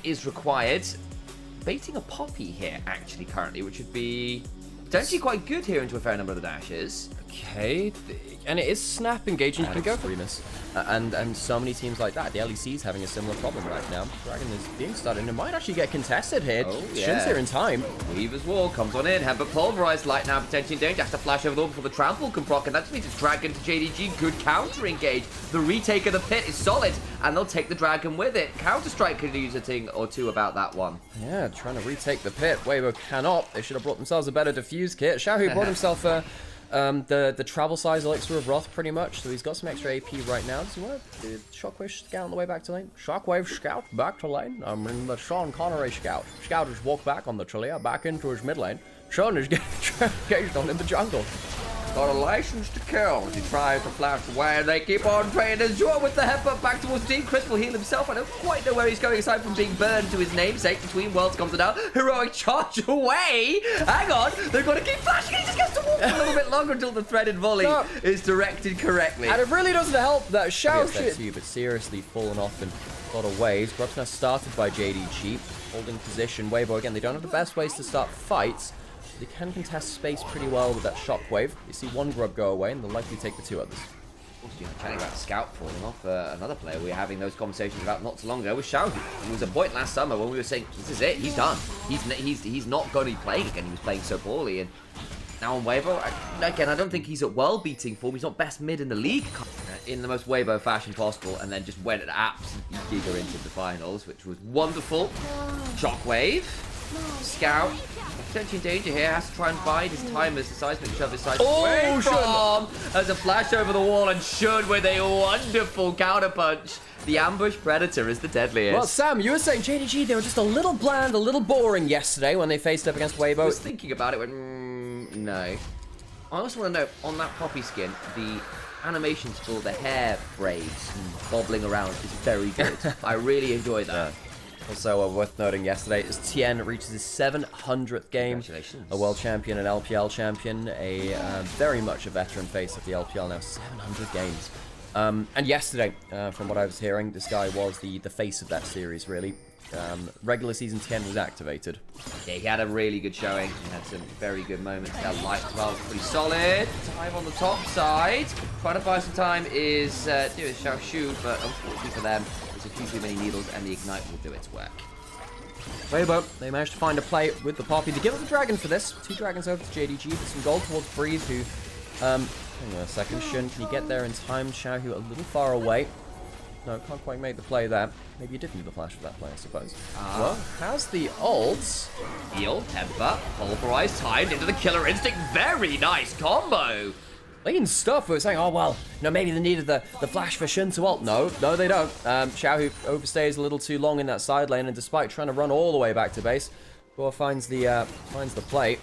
is required. Baiting a Poppy here, actually, currently, which would be potentially quite good here into a fair number of the dashes. Okay, and it is snap engaging. You can go for Remus. And so many teams like that. The LEC is having a similar problem right now. Dragon is being started, and it might actually get contested here. Oh, yeah. Shin's here in time. Weaver's Wall comes on in. Headbutt pulverized. Light now potentially in danger. Has to flash over the wall before the trample can proc, and that just means it's Dragon to JDG. Good counter engage. The retake of the pit is solid, and they'll take the Dragon with it. Counter-Strike could use a thing or two about that one. Yeah, trying to retake the pit. Weibo cannot. They should have brought themselves a better defuse kit. Xiaohu brought himself the travel size elixir of Wrath pretty much, so he's got some extra AP right now. Does he want to do Shockwave Scout on the way back to lane? Shockwave Scout back to lane. I'm in the Sean Connery Scout. Scout just walked back on the Trillia, back into his mid lane. Sean is getting engaged on in the jungle. Got a license to kill as he tries to flash away, and they keep on playing as Joe with the headbutt back towards the team. Chris will heal himself. I don't quite know where he's going aside from being burned to his namesake. Between Worlds comes it out. Heroic charge away. Hang on. They've got to keep flashing. He just gets to walk a little bit longer until the threaded volley is directed correctly. And it really doesn't help that Xiao shit. But seriously fallen off in a lot of ways. Grub's now started by JDG. Holding position. Weibo again. They don't have the best ways to start fights. They can contest space pretty well with that shockwave. You see one grub go away, and they'll likely take the two others. Also, chatting about Scout falling off, another player we were having those conversations about not so long ago was Chovy. There was a point last summer when we were saying, this is it, he's done. He's not going to be playing again. He was playing so poorly, and now on Weibo, again, I don't think he's at world-beating form. He's not best mid in the league in the most Weibo fashion possible, and then just went at absolutely giga into the finals, which was wonderful. Shockwave, Scout. Potentially in danger here, has to try and bide his time as the seismic shove his side away from. As a flash over the wall, and Shun with a wonderful counterpunch. The ambush predator is the deadliest. Well, Sam, you were saying JDG, they were just a little bland, a little boring yesterday when they faced up against Weibo. I was thinking about it, went, no. I also want to know, on that Poppy skin, the animations for the hair braids bobbling around is very good. I really enjoy that. Yeah. Also, worth noting yesterday is Tien reaches his 700th game. Congratulations. A world champion, an LPL champion, very much a veteran face of the LPL now. 700 games. And yesterday, from what I was hearing, this guy was the face of that series, really. Regular season 10 was activated. Yeah, he had a really good showing. He had some very good moments. That light as well was pretty solid. Time on the top side. Trying to buy some time is Xiao Shu, but unfortunately for them, there's a few too many needles, and the Ignite will do its work. Weibo, they managed to find a play with the Poppy. They give up the Dragon for this. 2 dragons over to JDG with some gold towards Breathe, who, hang on a second, Shin, can you get there in time? Xiaohu a little far away. No, can't quite make the play there. Maybe you didn't do the flash for that play, I suppose. Well, how's the ults? Heal, Temper, Pulverize, timed into the Killer Instinct. Very nice combo. Clean stuff. We were saying, oh, well, maybe they needed the flash for Shin to ult. No, they don't. Xiaohu overstays a little too long in that side lane, and despite trying to run all the way back to base, Gore finds the play.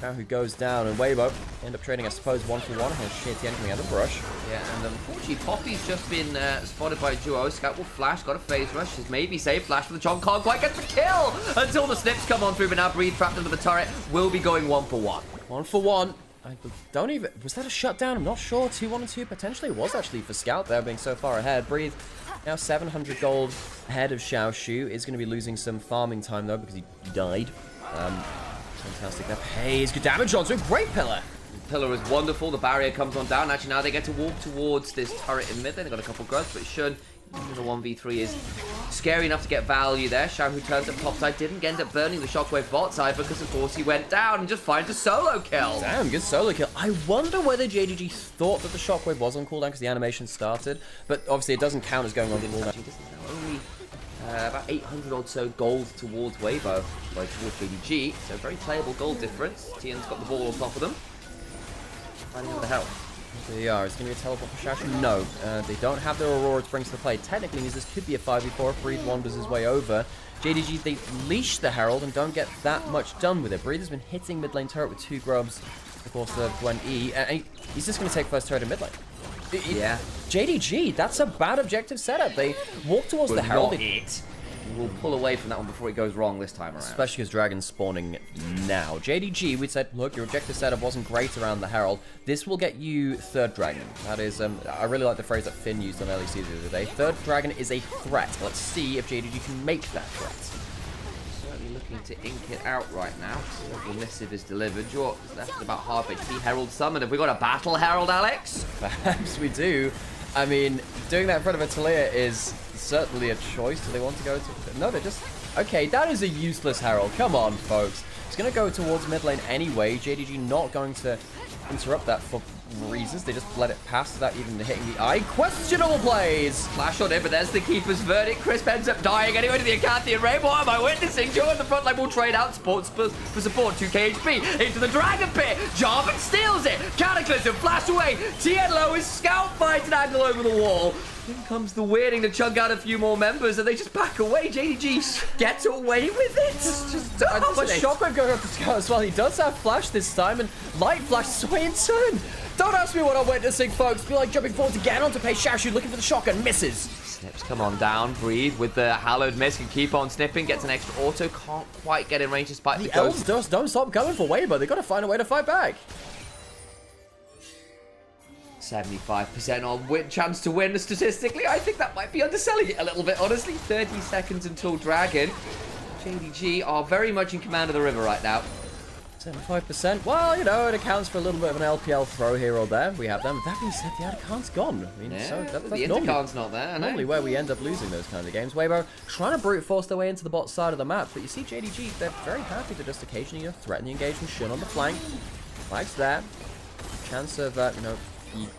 Xiaohu goes down, and Weibo end up trading, I suppose, 1-for-1. Here's Shin coming out of the brush. Yeah, and unfortunately, Poppy's just been spotted by Duo. Scout will flash, got a phase rush. He's maybe saved. Flash for the Chong, can't quite get the kill until the snips come on through, but now Breathe trapped under the turret. Will be going 1-for-1. 1-for-1. I don't even... Was that a shutdown? I'm not sure. 2-1-2. Potentially it was actually for Scout there, being so far ahead. Breathe now 700 gold ahead of Xiao Shu. Is going to be losing some farming time, though, because he died. Fantastic. That pays good damage on, so great pillar. Pillar is wonderful. The barrier comes on down. Actually, now they get to walk towards this turret in mid. They've got a couple grubs, but Shun, the 1v3 is scary enough to get value there. Xiaohu turns up top side, didn't end up burning the Shockwave bot side because, of course, he went down and just finds a solo kill. Damn, good solo kill. I wonder whether JDG thought that the Shockwave was on cooldown because the animation started, but obviously it doesn't count as going on cooldown. Only about 800 or so gold towards Weibo, towards JDG, so very playable gold difference. Tien's got the ball on top of them. Finding out the help. There they are. Is it going to be a teleport for Xiaohu? No. They don't have their Aurora to bring to the play. Technically means this could be a 5v4 if Breathe wanders his way over. JDG, they leash the Herald and don't get that much done with it. Breathe has been hitting mid lane turret with 2 grubs. Of course, the Gwen E. And he's just going to take first turret in mid lane. Yeah. JDG, that's a bad objective setup. They walk towards the Herald. will pull away from that one before it goes wrong this time around. Especially because Dragon's spawning now. JDG, we said, look, your objective setup wasn't great around the Herald. This will get you third Dragon. That is, I really like the phrase that Finn used on LEC the other day. Third Dragon is a threat. Let's see if JDG can make that threat. Certainly looking to ink it out right now. The missive is delivered. You're left about half HP. Herald summoned. Have we got a battle Herald, Alex? Perhaps we do. I mean, doing that in front of a Talia is certainly a choice. Do they want to go to... No, they're just... Okay, that is a useless Herald. Come on, folks. It's going to go towards mid lane anyway. JDG not going to interrupt that for reasons. They just let it pass without even hitting the eye. Questionable plays! Flash on it, but there's the keeper's verdict. Crisp ends up dying anyway to the Acanthian Rainbow. What am I witnessing? Joe on the front line will trade out sports for support. 2k HP into the Dragon Pit. Jarvan steals it. Cataclysm flash away. Tienlo is scout fighting angle over the wall. In comes the weirding to chug out a few more members, and they just back away. JDG gets away with it. But Shockwave going up to Scout as well. He does have Flash this time, and Light flashes away in turn. Don't ask me what I'm witnessing, folks. Feel like jumping forward again onto Pace. Xiaoshu looking for the shotgun, misses. Snips, come on down, breathe with the hallowed mist, can keep on snipping, gets an extra auto, can't quite get in range despite the elves just don't stop coming for Weibo. They got to find a way to fight back. 75% on chance to win statistically. I think that might be underselling it a little bit, honestly. 30 seconds until Dragon. JDG are very much in command of the river right now. 75%. Well, you know, it accounts for a little bit of an LPL throw here or there. We have them. That being said, the Adakant's gone. I mean, yeah, so that's the Intercant's not there. Normally where we end up losing those kind of games. Weibo trying to brute force their way into the bot side of the map, but you see JDG, they're very happy to just occasionally threaten the engagement. Shin on the flank. Flags there. Chance of, the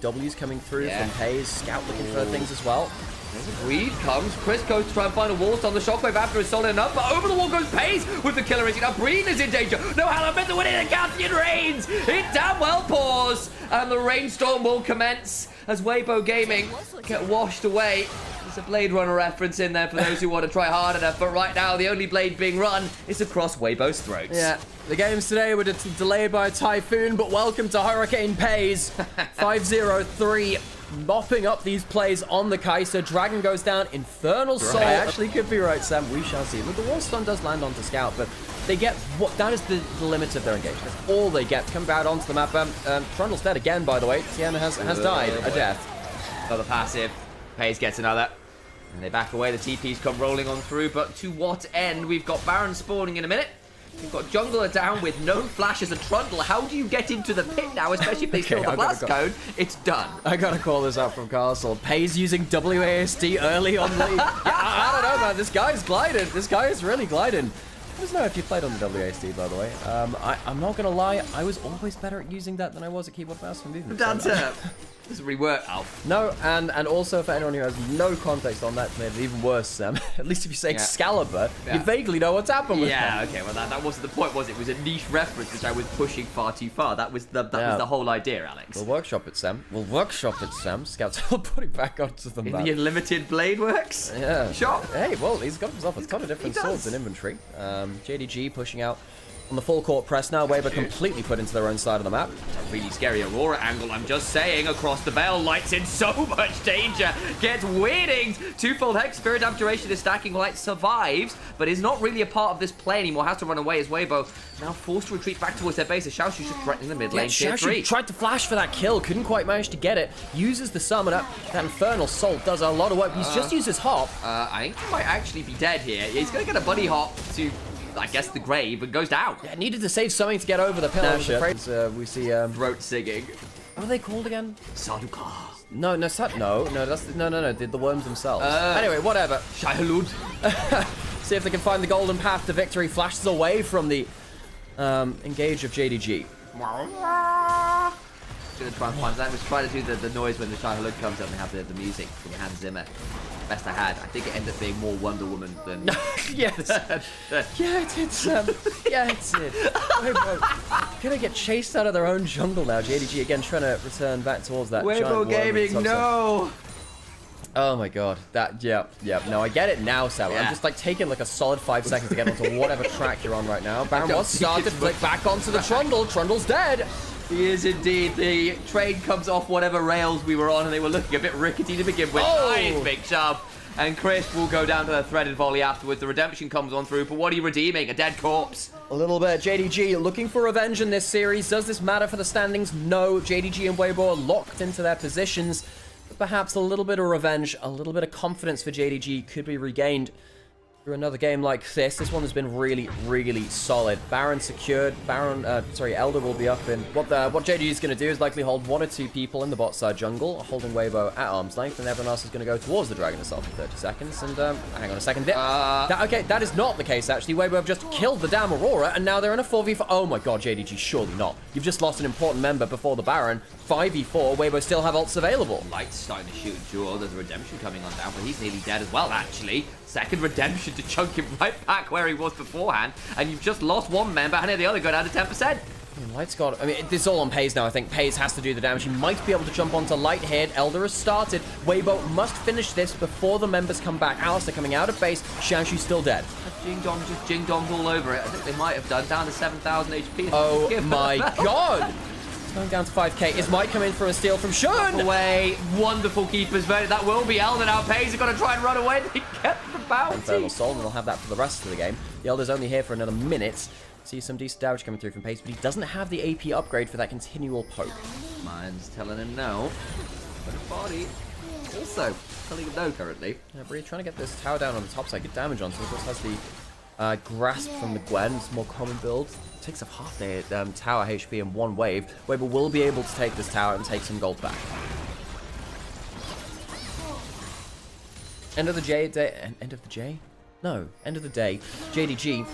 W's coming through from Hayes. Scout looking for things as well. There's a breed comes. Chris goes to try and find a wall on the Shockwave after is solid enough, but over the wall goes Pace with the killer instinct. Now Breed is in danger. No Halibut, the winning Acanthian reigns. It damn well pours, and the rainstorm will commence as Weibo Gaming get washed away. There's a Blade Runner reference in there for those who want to try hard enough, but right now the only blade being run is across Weibo's throats. Yeah, the games today were delayed by a typhoon, but welcome to Hurricane Pays. 5-0-3. Mopping up these plays on the Kai'Sa. Dragon goes down. Infernal Soul. Actually could be right, Sam. We shall see. Look, the wall stun does land onto Scout, but they get what that is the limit of their engagement. That's all they get. Come out onto the map. Trundle's dead again, by the way. Tiana has died a death. Another passive. Pace gets another. And they back away. The TPs come rolling on through, but to what end? We've got Baron spawning in a minute. We've got Jungler down with no flashes and Trundle. How do you get into the pit now, especially if they steal the blast code? It's done. I gotta call this out from Castle. Pays using WASD early on the... I don't know, man. This guy's gliding. This guy is really gliding. Let us know if you played on the WASD, by the way. I'm not gonna lie. I was always better at using that than I was at keyboard mouse for movement. That's it. Doesn't rework, Alf. No, and also for anyone who has no context on that, it's made it even worse, Sam. At least if you say Excalibur, you vaguely know what's happened with that. Okay, well that wasn't the point, was it? It was a niche reference which I was pushing far too far. That was the whole idea, Alex. We'll workshop it, Sam. Scouts will put it back onto the map. The unlimited blade works? Yeah. Sure. Hey, well, he's got himself a ton of different swords in inventory. JDG pushing out on the full court press now. Weibo completely put into their own side of the map. Really scary Aurora angle, I'm just saying. Across the bell, Light's in so much danger. Gets weirdings. Twofold Hex, Spirit Abjuration is stacking. Light survives, but is not really a part of this play anymore. Has to run away as Weibo now forced to retreat back towards their base. As Xiaoshu's just threatening the mid lane. Xiaoshu tried to flash for that kill, couldn't quite manage to get it. Uses the summoner. That Infernal Soul does a lot of work. He's just used his hop. I think he might actually be dead here. He's going to get a buddy hop to... I guess the grave and goes down. Yeah, needed to save something to get over the pillar. We see throat singing. What are they called again? Saduka. No, that's the worms themselves. Anyway, whatever. Shahilud. See if they can find the golden path to victory. Flashes away from the engage of JDG. Gonna try and find that. Was trying to do the noise when the Shahilud comes up and have the music from Hans Zimmer. Best I had. I think it ended up being more Wonder Woman than... Yes. Yeah, it did, Sam. Yeah, it did. Weibo gonna get chased out of their own jungle now. JDG again trying to return back towards that giant Weibo Gaming, no! Oh my god. Yeah. No, I get it now, Sam. I'm just like taking like a solid 5 seconds to get onto whatever track you're on right now. Baron was started to flick back onto the Trundle. Trundle's dead. He is indeed. The train comes off whatever rails we were on, and they were looking a bit rickety to begin with. Nice, big shove. and Chris will go down to the threaded volley afterwards. The redemption comes on through, but what are you redeeming? A dead corpse. A little bit. JDG looking for revenge in this series. Does this matter for the standings? No. JDG and Weibo are locked into their positions. But perhaps a little bit of revenge, a little bit of confidence for JDG could be regained through another game like this. This one has been really, really solid. Baron secured. Elder will be up in. What JDG is going to do is likely hold 1 or 2 people in the bot side jungle, holding Weibo at arm's length, and everyone else is going to go towards the dragon itself for 30 seconds. And hang on a second. Okay, that is not the case, actually. Weibo have just killed the damn Aurora, and now they're in a 4v4. Oh my god, JDG, surely not. You've just lost an important member before the Baron. 5v4, Weibo still have ults available. Light's starting to shoot Jewel. There's a redemption coming on down, but he's nearly dead as well, actually. Second redemption to chunk him right back where he was beforehand, and you've just lost one member, and the other go down to 10%. Light's got... I mean, it's all on Paze now, I think. Paze has to do the damage. He might be able to jump onto Light here. Elder has started. Weibo must finish this before the members come back. Alistair coming out of base. Xiaoshu's still dead. Jing Dong just Jing Donged all over it. I think they might have done down to 7,000 HP. Oh my god! Going down to 5k. Is might come in for a steal from Shun. Away. Wonderful keeper's verdict. That will be Elder now. Paze are going to try and run away. They get the bounty. Infernal Soul, and they'll have that for the rest of the game. The Elder's only here for another minute. See some decent damage coming through from Pace, but he doesn't have the AP upgrade for that continual poke. Mine's telling him no. But a body. Also telling him no currently. Yeah, Bree trying to get this tower down on the top side, get damage on, so of course has the grasp from the Gwen. It's a more common build. Takes up half their tower HP in one wave. Weibo will be able to take this tower and take some gold back. End of the day, JDG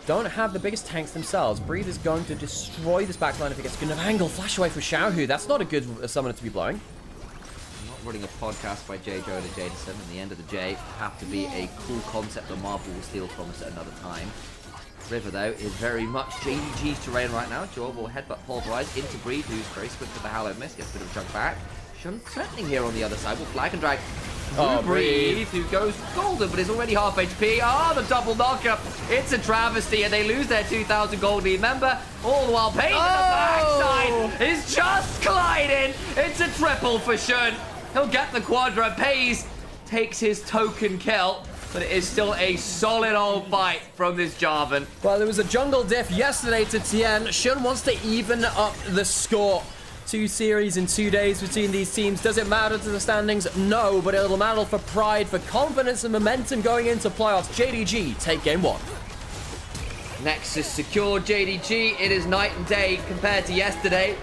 don't have the biggest tanks themselves. Breathe is going to destroy this backline if he gets a good enough angle. Flash away from Xiaohu. That's not a good summoner to be blowing. I'm not running a podcast by J. Joe to Jadeson, and the end of the J have to be a cool concept that Marvel will steal from us at another time. River, though, is very much JDG's terrain right now. Jaw will headbutt pulverize into Breed, who's very swift to the Hallowed Mist, gets a bit of a chunk back. Shun threatening here on the other side will flag and drag. Breed, who goes golden, but is already half HP. The double knockup. It's a travesty, and they lose their 2,000 gold lead member. All the while, Pain on the backside is just colliding. It's a triple for Shun. He'll get the quadra. Pace takes his token kill. But it is still a solid old fight from this Jarvan. Well, there was a jungle diff yesterday to Tien. Shun wants to even up the score. 2 series in 2 days between these teams. Does it matter to the standings? No, but it'll matter for pride, for confidence and momentum going into playoffs. JDG take game 1. Nexus secured. JDG, it is night and day compared to yesterday.